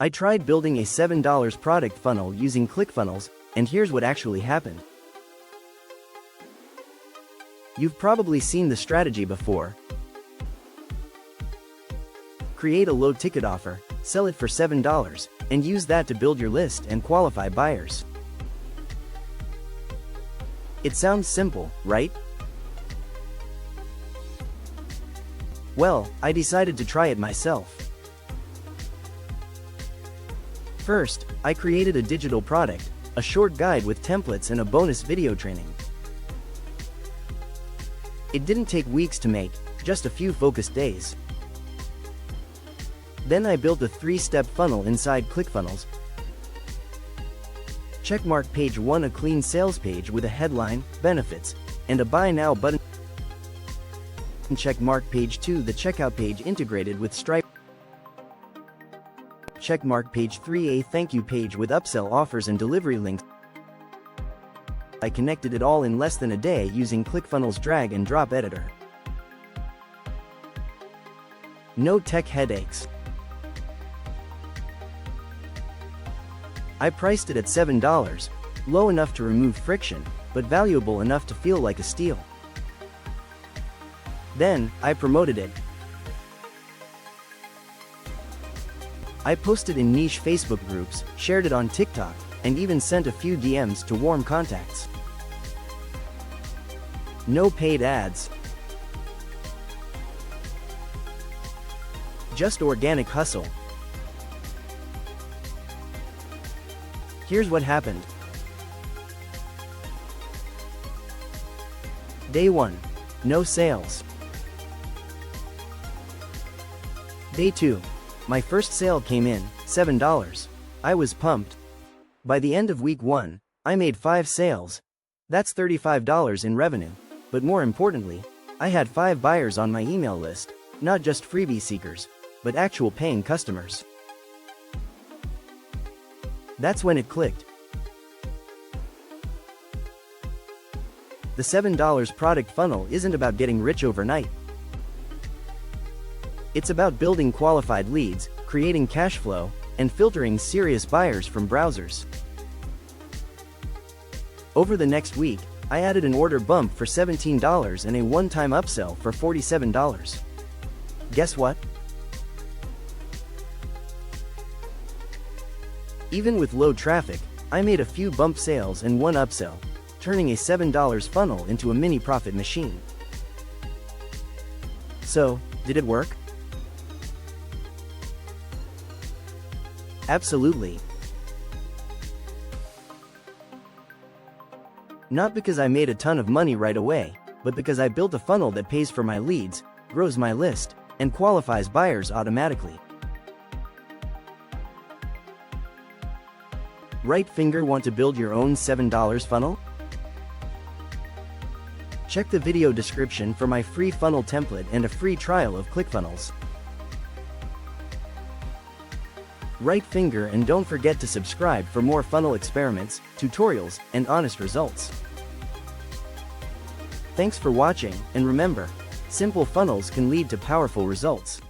I tried building a $7 product funnel using ClickFunnels, and here's what actually happened. You've probably seen the strategy before. Create a low-ticket offer, sell it for $7, and use that to build your list and qualify buyers. It sounds simple, right? Well, I decided to try it myself. First, I created a digital product, a short guide with templates and a bonus video training. It didn't take weeks to make, just a few focused days. Then I built a 3-step funnel inside ClickFunnels. Checkmark page 1, a clean sales page with a headline, benefits, and a buy now button. Checkmark page 2, the checkout page integrated with Stripe. Checkmark page 3, a thank you page with upsell offers and delivery links. I connected it all in less than a day using ClickFunnels drag and drop editor. No tech headaches. I priced it at $7, low enough to remove friction, but valuable enough to feel like a steal. Then, I promoted it. I posted in niche Facebook groups, shared it on TikTok, and even sent a few DMs to warm contacts. No paid ads. Just organic hustle. Here's what happened. Day 1. No sales. Day 2. My first sale came in, $7. I was pumped. By the end of week 1, I made 5 sales. That's $35 in revenue. But more importantly, I had 5 buyers on my email list, not just freebie seekers, but actual paying customers. That's when it clicked. The $7 product funnel isn't about getting rich overnight. It's about building qualified leads, creating cash flow, and filtering serious buyers from browsers. Over the next week, I added an order bump for $17 and a one-time upsell for $47. Guess what? Even with low traffic, I made a few bump sales and one upsell, turning a $7 funnel into a mini profit machine. So, did it work? Absolutely. Not because I made a ton of money right away, but because I built a funnel that pays for my leads, grows my list, and qualifies buyers automatically. Right finger, want to build your own $7 funnel? Check the video description for my free funnel template and a free trial of ClickFunnels. Right finger, and don't forget to subscribe for more funnel experiments, tutorials, and honest results. Thanks for watching, and remember, simple funnels can lead to powerful results.